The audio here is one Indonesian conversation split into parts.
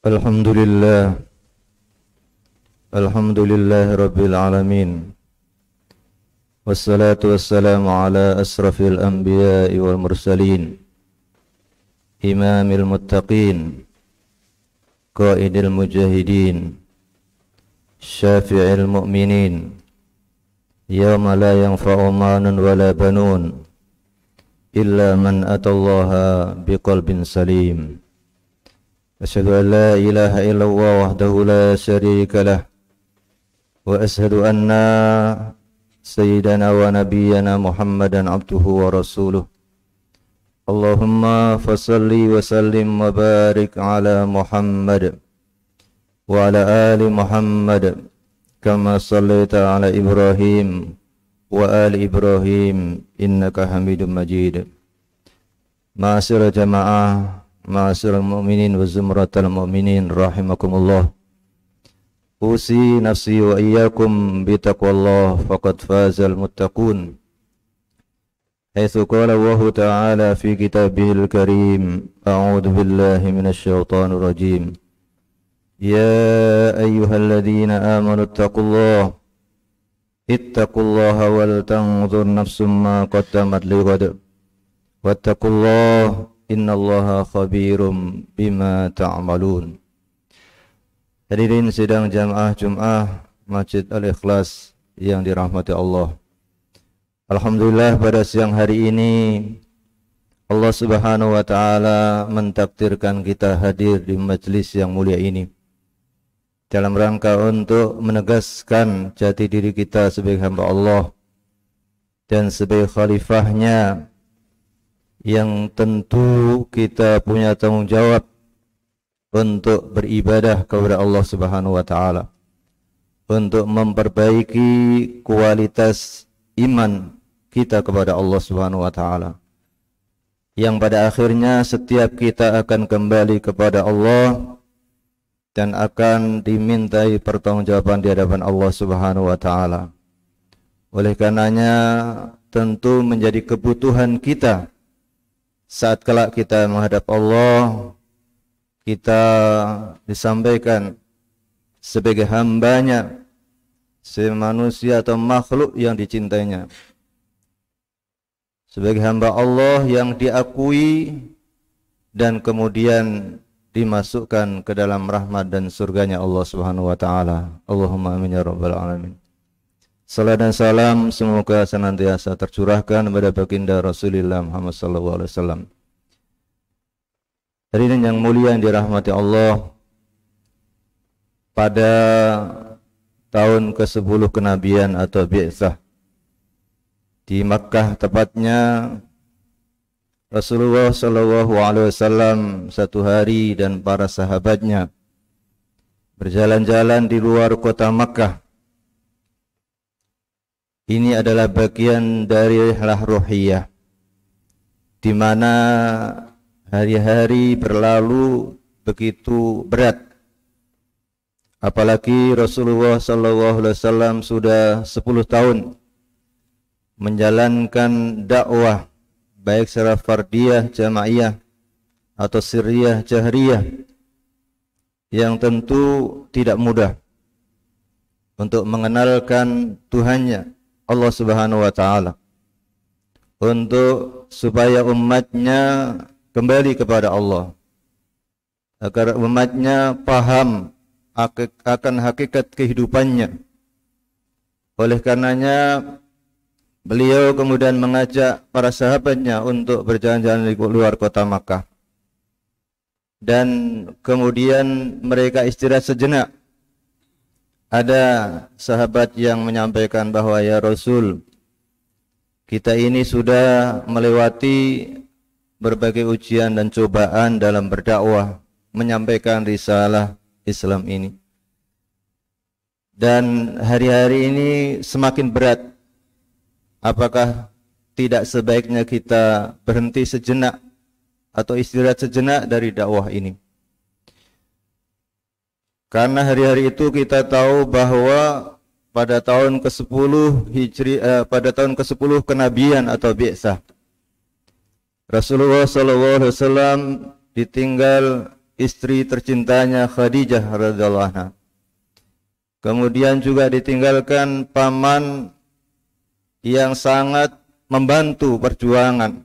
Alhamdulillah, Alhamdulillah Rabbil Alamin. Wassalatu wassalamu ala asrafil anbiya'i wal mursalin, imamil muttaqin, qaidil mujahidin, syafi'il mu'minin, yawma la yanfa'u malun wala banun illa man atallaha biqalbin salim. Asyhadu an la ilaha illallah wahdahu la syarika lah, wa asyhadu anna sayyidana wa nabiyyana Muhammadan abduhu wa rasuluh. Allahumma fasalli wa sallim wa barik ala Muhammad wa ala ali Muhammad kama sallaita ala Ibrahim wa ali Ibrahim innaka Hamidum Majid. Ma'asyiral jamaah, ma'asyiral mu'minin wa zumratal mu'minin rahimakumullah. Usi nafsi wa iyyakum bitaqwallah faqad fazal muttaqun. Haitsu qala Allah ta'ala fi kitabihil karim, a'udzu billahi minasy syaithanir rajim. Ya ayyuhalladzina amanu ittaqullaha wal tanzur nafsum ma qaddamat lighad. Wattaqullaha innallaha khabirum bima ta'malun. Hadirin sidang jamaah Jum'ah Masjid Al-Ikhlas yang dirahmati Allah. Alhamdulillah pada siang hari ini Allah Subhanahu wa taala mentakdirkan kita hadir di majelis yang mulia ini dalam rangka untuk menegaskan jati diri kita sebagai hamba Allah dan sebagai khalifahnya, yang tentu kita punya tanggung jawab untuk beribadah kepada Allah Subhanahu wa taala, untuk memperbaiki kualitas iman kita kepada Allah Subhanahu wa taala, yang pada akhirnya setiap kita akan kembali kepada Allah dan akan dimintai pertanggungjawaban di hadapan Allah Subhanahu wa taala. Oleh karenanya tentu menjadi kebutuhan kita saat kelak kita menghadap Allah, kita disampaikan sebagai hambanya, sebagai manusia atau makhluk yang dicintainya, sebagai hamba Allah yang diakui dan kemudian dimasukkan ke dalam rahmat dan surganya Allah Subhanahu wa taala. Allahumma amin ya rabbal alamin. Salam dan salam semoga senantiasa tercurahkan kepada baginda Rasulullah Muhammad sallallahu alaihi wasallam. Hadirin yang mulia yang dirahmati Allah, pada tahun ke-10 kenabian atau bi'tsah di Makkah tepatnya, Rasulullah sallallahu alaihi wasallam satu hari dan para sahabatnya berjalan-jalan di luar kota Makkah. Ini adalah bagian dari rihlah ruhiyah, di mana hari-hari berlalu begitu berat. Apalagi Rasulullah sallallahu alaihi wasallam sudah 10 tahun menjalankan dakwah, baik secara fardiyah, jamaiyah atau sirriyah, jahriyah, yang tentu tidak mudah untuk mengenalkan Tuhannya Allah Subhanahu wa taala, untuk supaya umatnya kembali kepada Allah, agar umatnya paham akan hakikat kehidupannya. Oleh karenanya beliau kemudian mengajak para sahabatnya untuk berjalan-jalan di luar kota Makkah, dan kemudian mereka istirahat sejenak. Ada sahabat yang menyampaikan bahwa ya Rasul, kita ini sudah melewati berbagai ujian dan cobaan dalam berdakwah, menyampaikan risalah Islam ini, dan hari-hari ini semakin berat. Apakah tidak sebaiknya kita berhenti sejenak atau istirahat sejenak dari dakwah ini? Karena hari-hari itu kita tahu bahwa pada tahun ke-10 pada tahun ke-10 kenabian atau bi'tsah, Rasulullah sallallahu alaihi wasallam ditinggal istri tercintanya Khadijah radhiyallahu anha. Kemudian juga ditinggalkan paman yang sangat membantu perjuangan,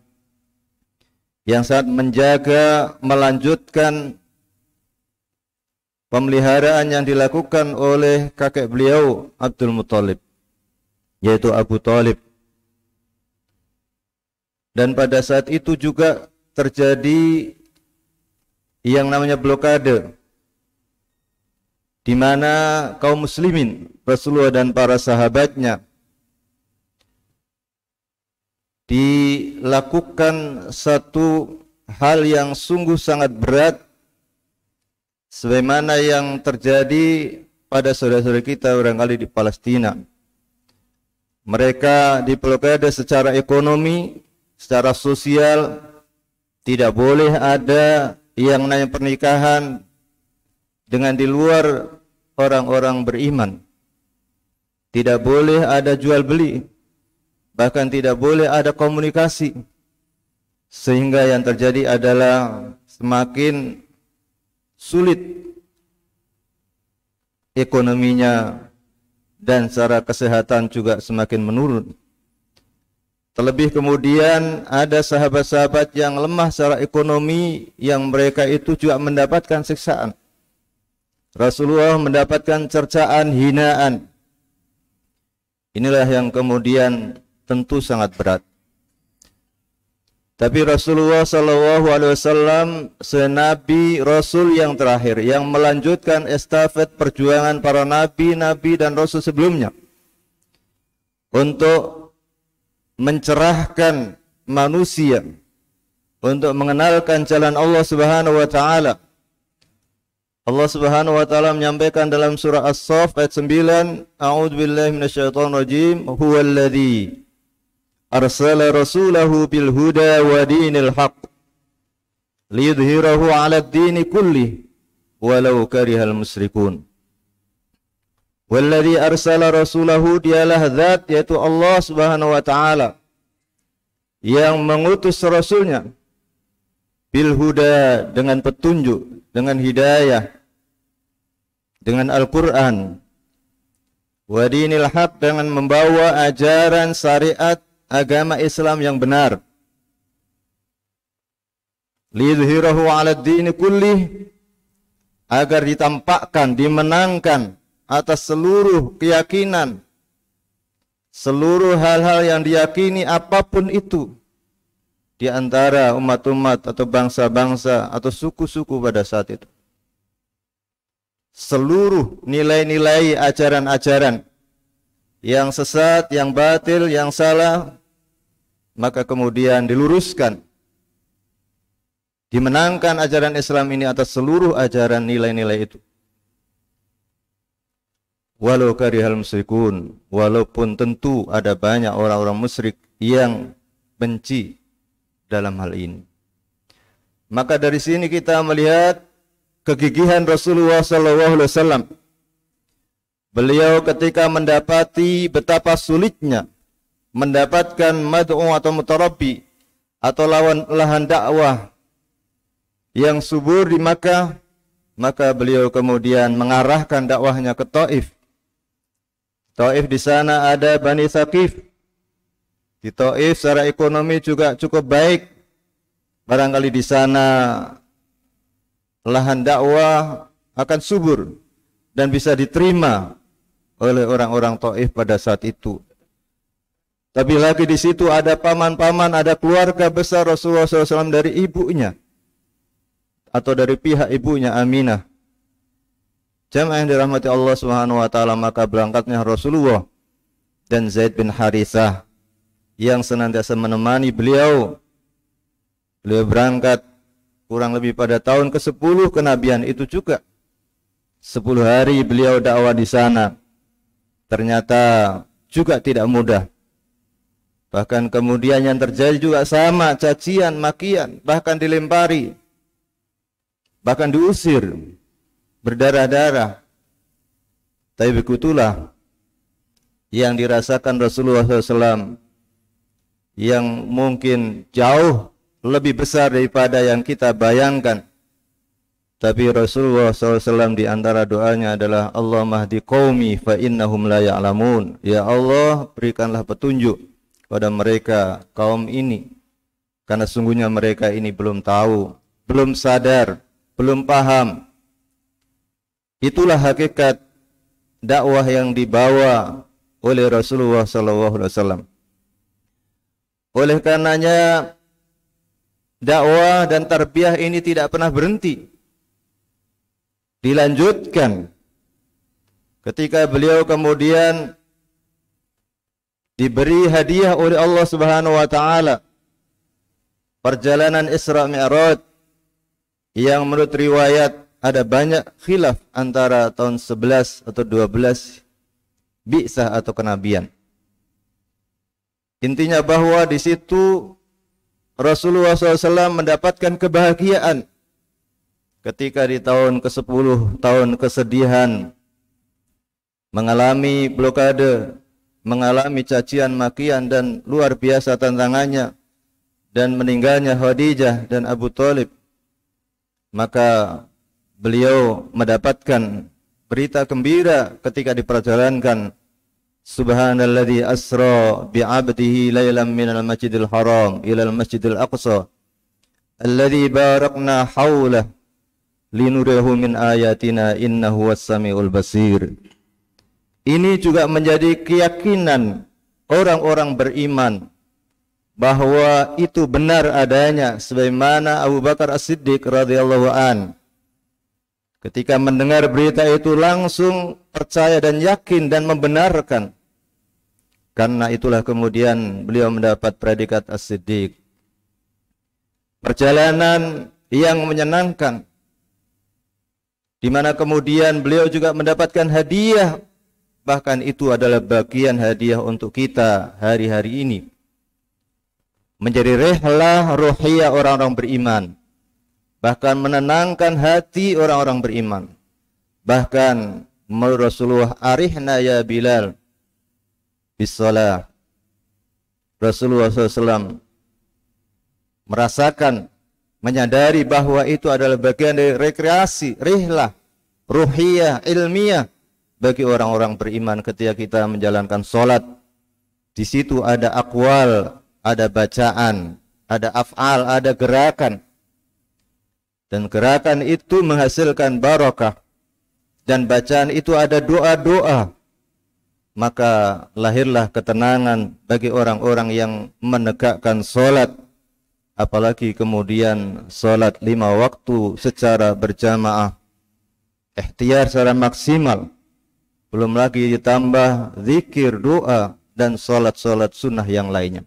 yang sangat menjaga melanjutkan pemeliharaan yang dilakukan oleh kakek beliau Abdul Muthalib, yaitu Abu Thalib. Dan pada saat itu juga terjadi yang namanya blokade, di mana kaum muslimin, Rasulullah dan para sahabatnya, dilakukan satu hal yang sungguh sangat berat, sebagaimana yang terjadi pada saudara-saudara kita barangkali di Palestina. Mereka diblokade secara ekonomi, secara sosial. Tidak boleh ada yang namanya pernikahan dengan di luar orang-orang beriman. Tidak boleh ada jual beli, bahkan tidak boleh ada komunikasi. Sehingga yang terjadi adalah semakin sulit ekonominya dan secara kesehatan juga semakin menurun. Terlebih kemudian ada sahabat-sahabat yang lemah secara ekonomi, yang mereka itu juga mendapatkan siksaan. Rasulullah mendapatkan cercaan, hinaan. Inilah yang kemudian tentu sangat berat. Tapi Rasulullah SAW senabi Rasul yang terakhir, yang melanjutkan estafet perjuangan para nabi dan Rasul sebelumnya untuk mencerahkan manusia, untuk mengenalkan jalan Allah Subhanahu wa taala. Allah Subhanahu wa taala menyampaikan dalam surah As-Saff ayat 9, A'udzu billahi minasyaitonir rajim, huwallazi arsala rasulahu bil huda wa dinil haqq liyudhhirahu 'alad dini kullih walau karihal musyrikun. Walladzi arsala rasulahu, dialah zat, yaitu Allah Subhanahu wa taala, yang mengutus rasulnya bil huda, dengan petunjuk, dengan hidayah, dengan Al-Qur'an, wa dinil haq, dengan membawa ajaran syariat agama Islam yang benar, liyudhhirahu 'alad dini kullih, agar ditampakkan, dimenangkan atas seluruh keyakinan, seluruh hal-hal yang diyakini apapun itu di antara umat-umat atau bangsa-bangsa atau suku-suku pada saat itu. Seluruh nilai-nilai ajaran-ajaran yang sesat, yang batil, yang salah, maka kemudian diluruskan, dimenangkan ajaran Islam ini atas seluruh ajaran nilai-nilai itu. Walau karihal musyrikun, walaupun tentu ada banyak orang-orang musyrik yang benci dalam hal ini. Maka dari sini kita melihat kegigihan Rasulullah SAW. Beliau ketika mendapati betapa sulitnya mendapatkan mad'u atau mutarabbi atau lahan dakwah yang subur di Makkah, maka beliau kemudian mengarahkan dakwahnya ke Taif. Taif di sana ada Bani Thaqif. Di Taif secara ekonomi juga cukup baik. Barangkali di sana lahan dakwah akan subur dan bisa diterima oleh orang-orang Taif pada saat itu. Tapi lagi di situ ada paman-paman, ada keluarga besar Rasulullah SAW dari ibunya atau dari pihak ibunya Aminah. Jamaah yang dirahmati Allah Subhanahu wa taala, maka berangkatnya Rasulullah dan Zaid bin Harithah yang senantiasa menemani beliau. Beliau berangkat kurang lebih pada tahun ke-10 kenabian itu juga. 10 hari beliau dakwah di sana. Ternyata juga tidak mudah. Bahkan kemudian yang terjadi juga sama, cacian, makian, bahkan dilempari, bahkan diusir, berdarah-darah. Tapi begitulah yang dirasakan Rasulullah SAW, yang mungkin jauh lebih besar daripada yang kita bayangkan. Tapi Rasulullah SAW di antara doanya adalah Allahumma hdi qaumi fa innahum la ya'lamun. Ya Allah, berikanlah petunjuk pada mereka kaum ini, karena sungguhnya mereka ini belum tahu, belum sadar, belum paham. Itulah hakikat dakwah yang dibawa oleh Rasulullah SAW. Oleh karenanya dakwah dan tarbiyah ini tidak pernah berhenti. Dilanjutkan ketika beliau kemudian diberi hadiah oleh Allah Subhanahu wa taala perjalanan Isra Mi'raj yang menurut riwayat ada banyak khilaf antara tahun 11 atau 12 bi'sah atau kenabian. Intinya bahwa di situ Rasulullah SAW mendapatkan kebahagiaan ketika di tahun ke-10, tahun kesedihan, mengalami blokade, mengalami cacian makian dan luar biasa tantangannya, dan meninggalnya Khadijah dan Abu Thalib, maka beliau mendapatkan berita gembira ketika diperjalankan. Subhanalladzi asra bi'abdihi lailan minal masjidil haram ilal masjidil aqsa alladzi barakna haulah linurihu min ayatina innahu was-sami'ul basir. Ini juga menjadi keyakinan orang-orang beriman bahwa itu benar adanya, sebagaimana Abu Bakar As-Siddiq radhiyallahu an ketika mendengar berita itu langsung percaya dan yakin dan membenarkan. Karena itulah kemudian beliau mendapat predikat As-Siddiq. Perjalanan yang menyenangkan, di mana kemudian beliau juga mendapatkan hadiah, bahkan itu adalah bagian hadiah untuk kita hari-hari ini, menjadi rihlah ruhiyah orang-orang beriman, bahkan menenangkan hati orang-orang beriman. Bahkan menurut Rasulullah, arihna ya Bilal bisalah. Rasulullah SAW merasakan, menyadari bahwa itu adalah bagian dari rekreasi, rihlah ruhiyah, ilmiah bagi orang-orang beriman. Ketika kita menjalankan sholat, di situ ada aqwal, ada bacaan, ada af'al, ada gerakan, dan gerakan itu menghasilkan barakah, dan bacaan itu ada doa-doa. Maka lahirlah ketenangan bagi orang-orang yang menegakkan sholat, apalagi kemudian sholat 5 waktu secara berjamaah, ikhtiar secara maksimal, belum lagi ditambah zikir, doa, dan sholat-sholat sunnah yang lainnya.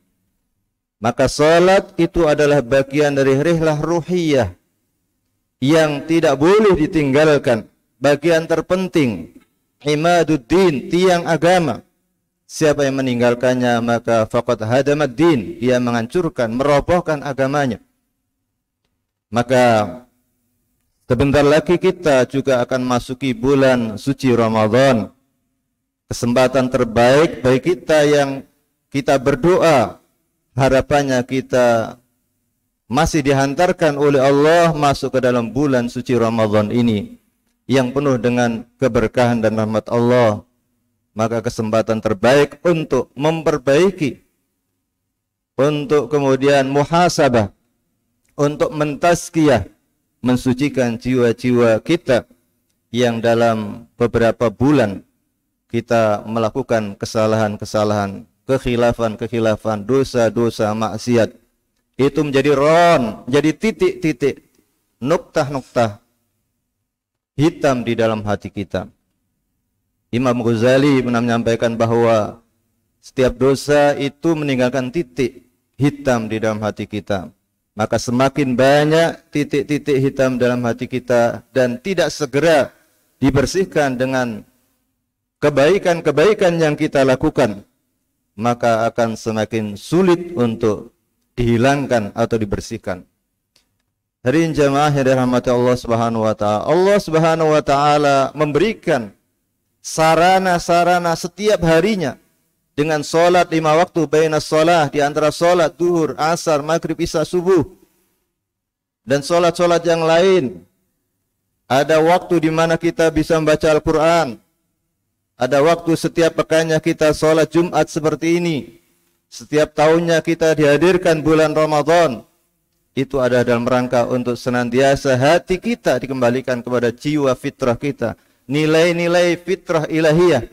Maka sholat itu adalah bagian dari rihlah ruhiyah yang tidak boleh ditinggalkan, bagian terpenting, imaduddin, tiang agama. Siapa yang meninggalkannya maka faqad hadamad din, dia menghancurkan, merobohkan agamanya. Maka sebentar lagi kita juga akan masuki bulan suci Ramadan. Kesempatan terbaik bagi kita yang kita berdoa, harapannya kita masih dihantarkan oleh Allah masuk ke dalam bulan suci Ramadan ini yang penuh dengan keberkahan dan rahmat Allah. Maka kesempatan terbaik untuk memperbaiki, untuk kemudian muhasabah, untuk mentazkiyah, mensucikan jiwa-jiwa kita yang dalam beberapa bulan kita melakukan kesalahan-kesalahan, kekhilafan-kekhilafan, dosa-dosa, maksiat. Itu menjadi menjadi titik-titik, nuktah-nuktah hitam di dalam hati kita. Imam Ghazali menyampaikan bahwa setiap dosa itu meninggalkan titik hitam di dalam hati kita. Maka semakin banyak titik-titik hitam dalam hati kita dan tidak segera dibersihkan dengan kebaikan-kebaikan yang kita lakukan, maka akan semakin sulit untuk dihilangkan atau dibersihkan. Hadirin jamaah yang dirahmati Allah Subhanahu wa taala. Allah Subhanahu wa taala memberikan sarana-sarana setiap harinya dengan salat 5 waktu baina shalah, di antara salat zuhur, asar, maghrib, isya, subuh, dan salat-salat yang lain. Ada waktu di mana kita bisa membaca Al-Quran. Ada waktu setiap pekannya kita sholat Jumat seperti ini. Setiap tahunnya kita dihadirkan bulan Ramadan. Itu ada dalam rangka untuk senantiasa hati kita dikembalikan kepada jiwa fitrah kita. Nilai-nilai fitrah ilahiyah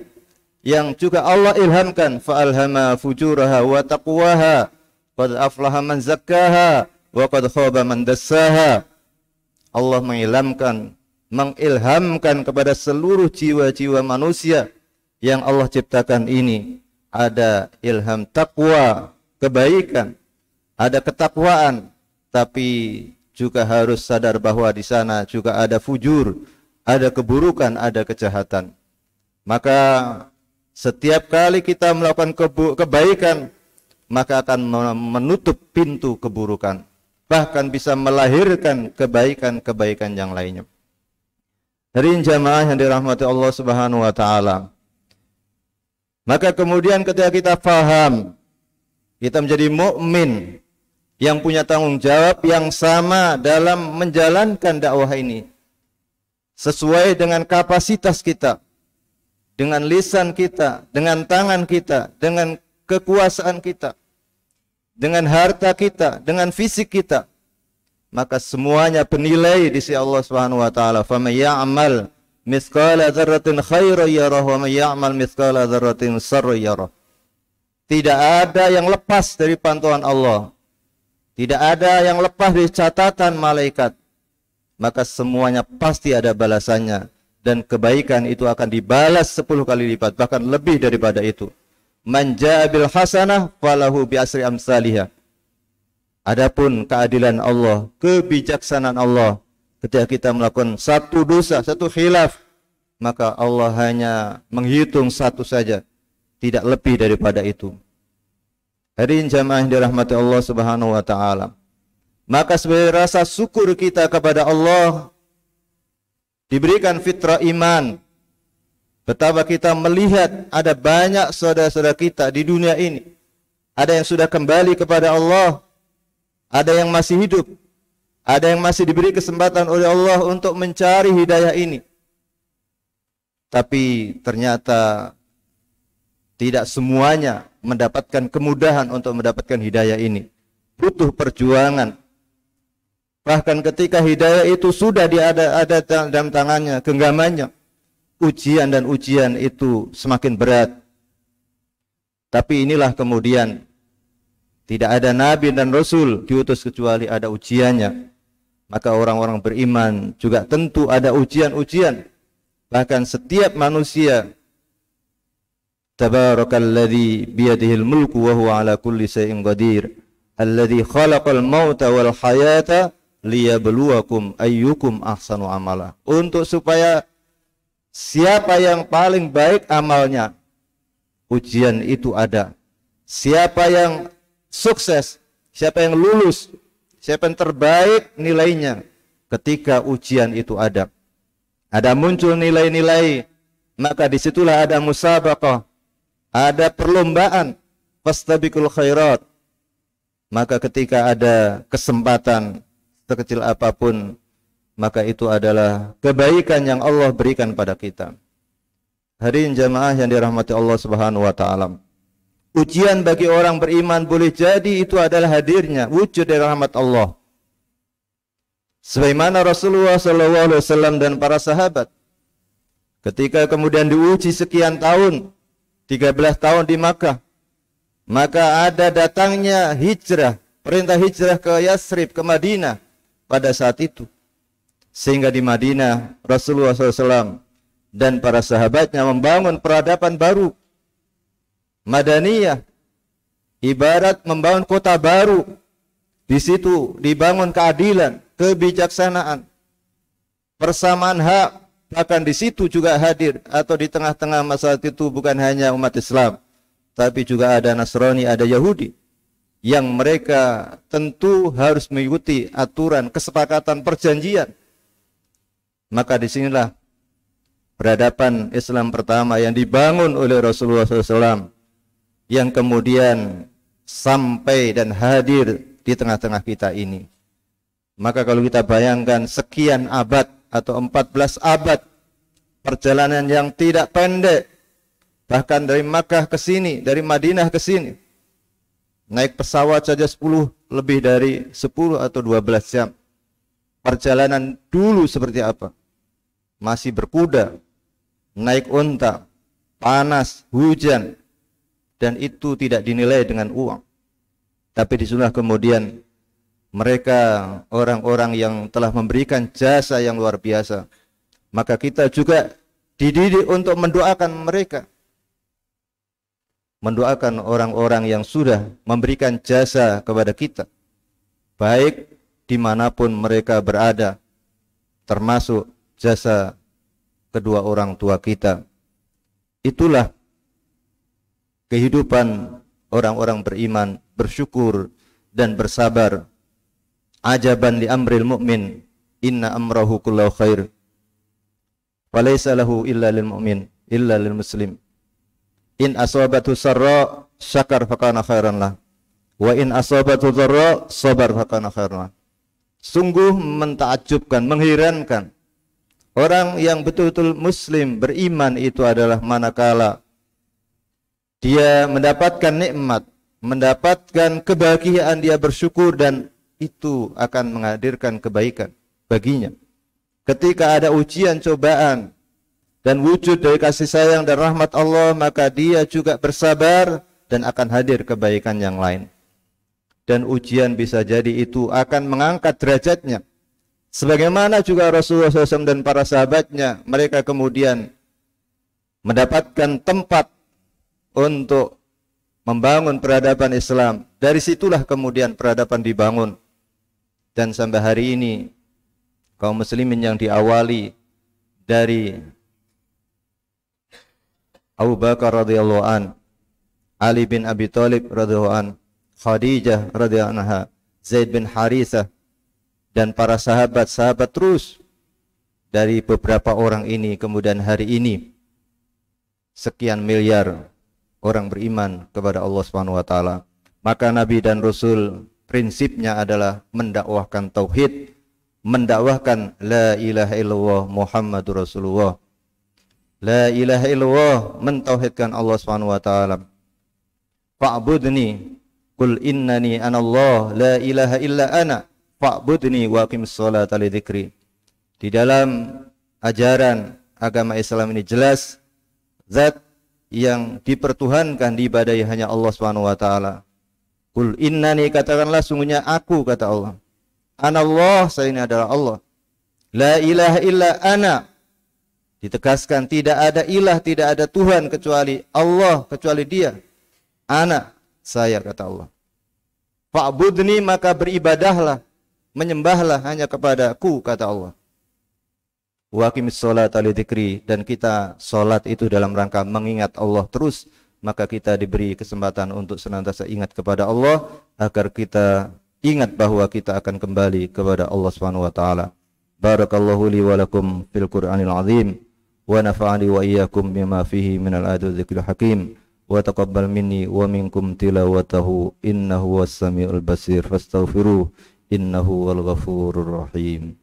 yang juga Allah ilhamkan. Fa'alhama fujuraha wa taqwaha. Qad aflaha man zakkaha wa qad khaba man dassaha. Allah mengilhamkan kepada seluruh jiwa-jiwa manusia yang Allah ciptakan ini. Ada ilham takwa, kebaikan, ada ketakwaan, tapi juga harus sadar bahwa di sana juga ada fujur, ada keburukan, ada kejahatan. Maka setiap kali kita melakukan kebaikan, maka akan menutup pintu keburukan, bahkan bisa melahirkan kebaikan-kebaikan yang lainnya. Hadirin jamaah yang dirahmati Allah Subhanahu wa taala. Maka kemudian ketika kita faham, kita menjadi mukmin yang punya tanggung jawab yang sama dalam menjalankan dakwah ini sesuai dengan kapasitas kita, dengan lisan kita, dengan tangan kita, dengan kekuasaan kita, dengan harta kita, dengan fisik kita, maka semuanya bernilai di sisi Allah Subhanahu wa taala. Faman ya'mal mithqala dzarratin khairan yarah wa may ya'mal mithqala dzarratin syarran yarah. Tidak ada yang lepas dari pantauan Allah. Tidak ada yang lepas dari catatan malaikat. Maka semuanya pasti ada balasannya, dan kebaikan itu akan dibalas 10 kali lipat, bahkan lebih daripada itu. Man jaa bil hasanah falahu bi asri amsalihah. Adapun keadilan Allah, kebijaksanaan Allah, ketika kita melakukan satu dosa, satu khilaf, maka Allah hanya menghitung satu saja, tidak lebih daripada itu. Hadirin jamaah yang dirahmati Allah Subhanahu wa taala. Maka sebagai rasa syukur kita kepada Allah, diberikan fitrah iman. Betapa kita melihat ada banyak saudara-saudara kita di dunia ini. Ada yang sudah kembali kepada Allah, ada yang masih hidup, ada yang masih diberi kesempatan oleh Allah untuk mencari hidayah ini. Tapi ternyata tidak semuanya mendapatkan kemudahan untuk mendapatkan hidayah ini. Butuh perjuangan. Bahkan ketika hidayah itu sudah ada dalam tangannya, genggamannya, ujian dan ujian itu semakin berat. Tapi inilah kemudian tidak ada nabi dan rasul diutus kecuali ada ujiannya. Maka orang-orang beriman juga tentu ada ujian-ujian. Bahkan setiap manusia, tabarakalladzi biyadihil mulku wa huwa ala kulli syai'in qadir, alladzi khalaqal mauta wal hayata liyabluwakum ayyukum ahsanu amala. Untuk supaya siapa yang paling baik amalnya, ujian itu ada. Siapa yang sukses, siapa yang lulus, siapa yang terbaik nilainya, ketika ujian itu ada. Ada muncul nilai-nilai, maka disitulah ada musabaqah, ada perlombaan, fastabiqul khairat. Maka ketika ada kesempatan sekecil apapun, maka itu adalah kebaikan yang Allah berikan pada kita. Hadirin jamaah yang dirahmati Allah Subhanahu wa taala. Ujian bagi orang beriman boleh jadi itu adalah hadirnya wujud dari rahmat Allah. Sebagaimana Rasulullah SAW dan para sahabat ketika kemudian diuji sekian tahun, 13 tahun di Makkah, maka ada datangnya hijrah, perintah hijrah ke Yasrib, ke Madinah pada saat itu. Sehingga di Madinah Rasulullah SAW dan para sahabatnya membangun peradaban baru, Madaniyah, ibarat membangun kota baru. Di situ dibangun keadilan, kebijaksanaan, persamaan hak. Bahkan di situ juga hadir, atau di tengah-tengah masalah itu bukan hanya umat Islam, tapi juga ada Nasrani, ada Yahudi, yang mereka tentu harus mengikuti aturan, kesepakatan, perjanjian. Maka disinilah peradaban Islam pertama yang dibangun oleh Rasulullah SAW, yang kemudian sampai dan hadir di tengah-tengah kita ini. Maka kalau kita bayangkan sekian abad atau 14 abad. Perjalanan yang tidak pendek. Bahkan dari Makkah ke sini, dari Madinah ke sini. Naik pesawat saja lebih dari 10 atau 12 jam. Perjalanan dulu seperti apa? Masih berkuda, naik unta, panas, hujan. Dan itu tidak dinilai dengan uang. Tapi disinilah kemudian mereka orang-orang yang telah memberikan jasa yang luar biasa. Maka kita juga dididik untuk mendoakan mereka. Mendoakan orang-orang yang sudah memberikan jasa kepada kita. Baik dimanapun mereka berada. Termasuk jasa kedua orang tua kita. Itulah kehidupan orang-orang beriman, bersyukur dan bersabar. Ajaban li amril mu'min, inna amrahu kullahu khair. Walaysa lahu illa lil mu'min, illa lil muslim. In asabatu sarra syakar fakana khairan lah. Wa in asabatu dharra sabar fakana khairan lah. Sungguh mentakjubkan, mengherankan. Orang yang betul-betul muslim, beriman itu adalah manakala dia mendapatkan nikmat, mendapatkan kebahagiaan, dia bersyukur dan itu akan menghadirkan kebaikan baginya. Ketika ada ujian, cobaan dan wujud dari kasih sayang dan rahmat Allah, maka dia juga bersabar dan akan hadir kebaikan yang lain. Dan ujian bisa jadi itu akan mengangkat derajatnya. Sebagaimana juga Rasulullah SAW dan para sahabatnya, mereka kemudian mendapatkan tempat untuk membangun peradaban Islam. Dari situlah kemudian peradaban dibangun. Dan sampai hari ini kaum muslimin yang diawali dari Abu Bakar radhiyallahu an, Ali bin Abi Thalib radhiyallahu an, Khadijah radhiyallahu anha, Zaid bin Harithah dan para sahabat-sahabat terus dari beberapa orang ini kemudian hari ini sekian miliar orang beriman kepada Allah Subhanahu wa taala. Maka nabi dan rasul prinsipnya adalah mendakwahkan tauhid, mendakwahkan la ilaha illallah Muhammadur Rasulullah. La ilaha illallah, mentauhidkan Allah Subhanahu wa taala. Fa'budni qul innani anallah la ilaha illa ana fa'budni wa aqimis sholata li dzikri. Di dalam ajaran agama Islam ini jelas zat yang dipertuhankan, diibadahi hanya Allah Subhanahu wa taala. Qul innani, katakanlah sungguhnya aku, kata Allah. Anallah, saya ini adalah Allah. La ilaha illa ana. Ditegaskan tidak ada ilah, tidak ada Tuhan kecuali Allah, kecuali Dia. Ana, saya, kata Allah. Fa'budni, maka beribadahlah, menyembahlah hanya kepadaku, kata Allah. Wa aqimis sholata li dzikri, dan kita salat itu dalam rangka mengingat Allah terus, maka kita diberi kesempatan untuk senantiasa ingat kepada Allah agar kita ingat bahwa kita akan kembali kepada Allah Subhanahu wa taala. Barakallahu li wa lakum fil Qur'anil azim wa nafa'ani wa iyyakum bima fihi minal ayati dzikril hakim wa taqabbal minni wa minkum tilawatahu innahu was-sami'ul basir fastaghfiruh innahu wal ghafurur rahim.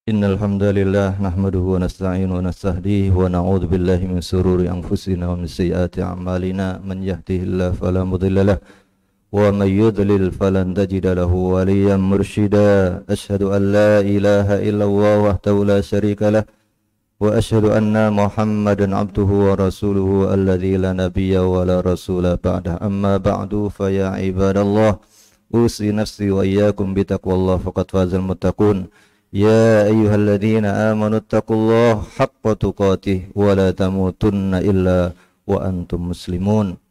Innal hamdalillah nahmaduhu wa nasta'inuhu wa nastahdihi wa na'udzu billahi min shururi anfusina wa min sayyiati a'malina man yahdihillahu fala mudilla lahu wa may yudlil falan tajida lahu waliyyan mursyida. Asyhadu an la ilaha illallah wahdahu la syarika lah wa asyhadu anna Muhammadan abduhu wa rasuluhu alladzi la nabiyya wa la rasula ba'dah. Amma ba'du fa ya ibadallah usi nafsi wa iyyakum bi taqwallah faqad fazal muttaqun. Ya ayyuhalladzina amanu taqullaha haqqa tuqatih wa la tamutunna illa wa antum muslimun.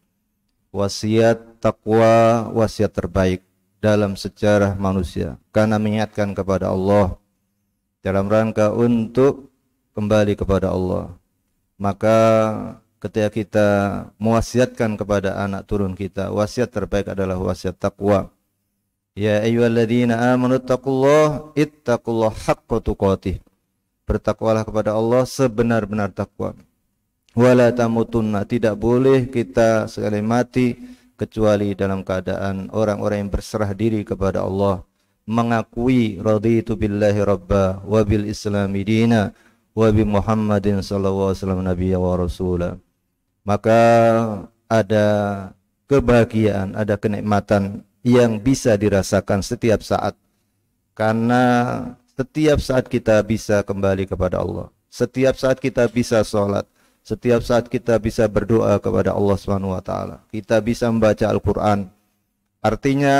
Wasiat takwa, wasiat terbaik dalam sejarah manusia, karena mengingatkan kepada Allah dalam rangka untuk kembali kepada Allah. Maka ketika kita mewasiatkan kepada anak turun kita, wasiat terbaik adalah wasiat takwa. Ya ayyuhalladzina amanu ittaqullaha haqqa tuqatih. Bertakwalah kepada Allah sebenar-benar takwa. Wala tamutunna, tidak boleh kita sekali mati kecuali dalam keadaan orang-orang yang berserah diri kepada Allah, mengakui raditu billahi rabba wa bil islami dina wa bi Muhammadin sallallahu alaihi wasallam nabiyya wa rasula. Maka ada kebahagiaan, ada kenikmatan yang bisa dirasakan setiap saat, karena setiap saat kita bisa kembali kepada Allah, setiap saat kita bisa sholat, setiap saat kita bisa berdoa kepada Allah Subhanahu wa taala, kita bisa membaca Al-Qur'an. Artinya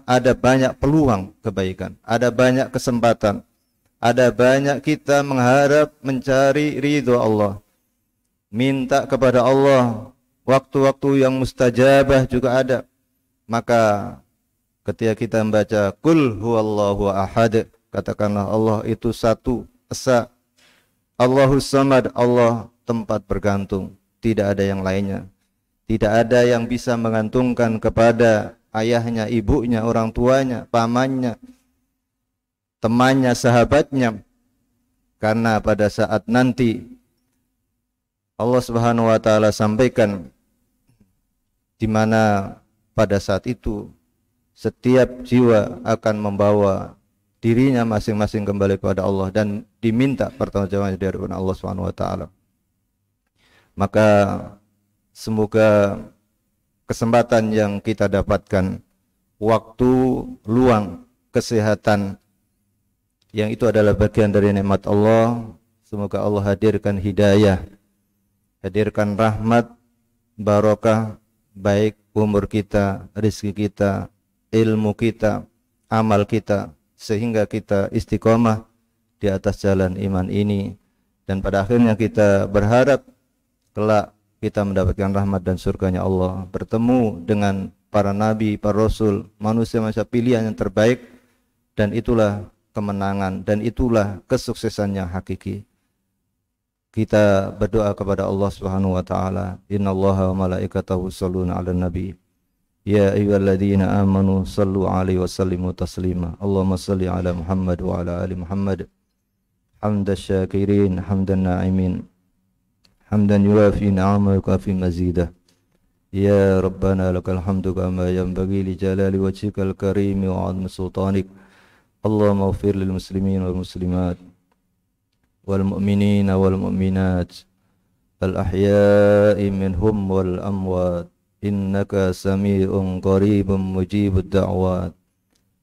ada banyak peluang kebaikan, ada banyak kesempatan, ada banyak kita mengharap mencari ridho Allah, minta kepada Allah. Waktu-waktu yang mustajabah juga ada. Maka ketika kita membaca Qul huwallahu ahad, katakanlah Allah itu satu, esa, Allahus samad, Allah tempat bergantung, tidak ada yang lainnya. Tidak ada yang bisa mengantungkan kepada ayahnya, ibunya, orang tuanya, pamannya, temannya, sahabatnya. Karena pada saat nanti Allah Subhanahu wa taala sampaikan, di mana pada saat itu setiap jiwa akan membawa dirinya masing-masing kembali kepada Allah dan diminta pertanggungjawaban dari Allah Subhanahu wa taala. Maka semoga kesempatan yang kita dapatkan, waktu luang, kesehatan, yang itu adalah bagian dari nikmat Allah, semoga Allah hadirkan hidayah, hadirkan rahmat, barokah, baik umur kita, rezeki kita, ilmu kita, amal kita, sehingga kita istiqomah di atas jalan iman ini, dan pada akhirnya kita berharap kelak kita mendapatkan rahmat dan surganya Allah, bertemu dengan para nabi, para rasul, manusia-manusia pilihan yang terbaik, dan itulah kemenangan dan itulah kesuksesan yang hakiki. Kita berdoa kepada Allah Subhanahu wa taala, innallaha wa malaikatahu yusholluna 'alan nabi. Ya ayyuhalladzina amanu shallu 'alaihi wa sallimu taslima. Allahumma shalli 'ala Muhammad wa 'ala ali Muhammad. Hamdan syakirin, hamdan na'imin. Hamdan yuwafi ni'amahu wa yukafi mazidah. Ya Rabbana lakal hamdu kama yanbaghi li jalali wajhikal karim wa 'azmi sultanik. Allahumma ighfir lil muslimin wal muslimat wal mu'minin wal mu'minat al ahya'i minhum wal amwat, innaka sami'un qaribun mujibud da'wat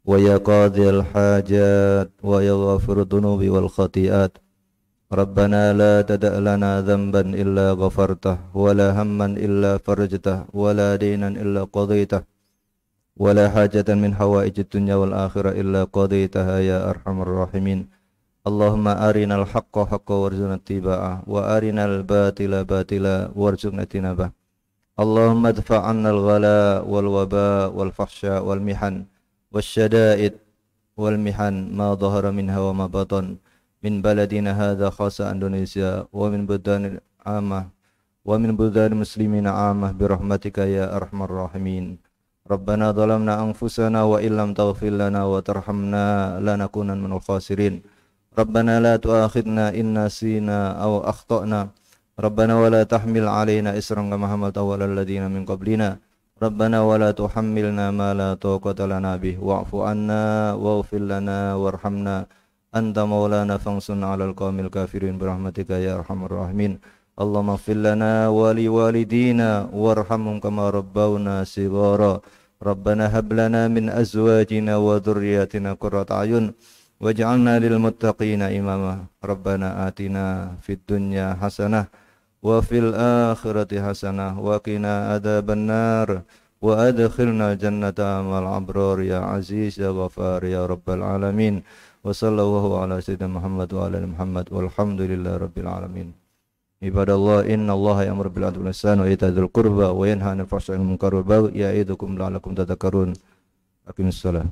wa ya qadhil hajat wa ya ghafir dhunubi wal khati'at. Rabbana la tada' lana dhanban illa ghafartah wa la hamman illa farajtah wa la daynan illa qadaitah wa la hajatan min hawaijid dunya wal akhirah illa qadaitaha ya arhamar rahimin. Allahumma arinal haqqa haqqa warzuqna ittiba'ah wa arinal batila batila warzuqna tinabah. Allahumma adfa' 'annal ghala wal waba wal fahsya wal mihan wasyada'id wal mihan ma dhahara minha wa ma batan min baladina hadha khasa Indonesia wa min buldani amah wa min buldani muslimina amah birahmatika ya arhamar rahimin. Rabbana dhalamna anfusana wa illam taghfir lana wa tarhamna lanakunan minal khasirin. Rabbana la tu'akhidna in nasina aw akhtana. Rabbana wa la tahmil alaina isran kama hamaltahu 'alal ladzina min qablina. Rabbana wa la tuhammilna ma la taqata lana bih wa'fu 'anna waghfir lana warhamna anta maulana fansurna 'alal qaumil kafirin birahmatika ya arhamar rahimin. Allahumma ighfir lana wa li walidina warhamhum kama rabbawna shighara. Rabbana hab lana min azwajina wa dhurriyyatina qurrata a'yun waj'alna lil muttaqina imama. Rabbana atina fid dunya hasanah wa fil akhirati hasanah wa qina adzabannar wa adkhilna jannata ma'al abrar ya aziz ya ghafar ya rabbal alamin. Wa sallallahu ala sayyidina Muhammad wa ala ali Muhammad walhamdulillahi rabbil alamin. Ibadallah, innallaha ya'muru bil 'adli wal ihsani wa ita'i dzil qurba wa yanha 'anil fahsya'i wal munkari wal baghi ya'idukum la'allakum tadhakkarun. Aqimissalah.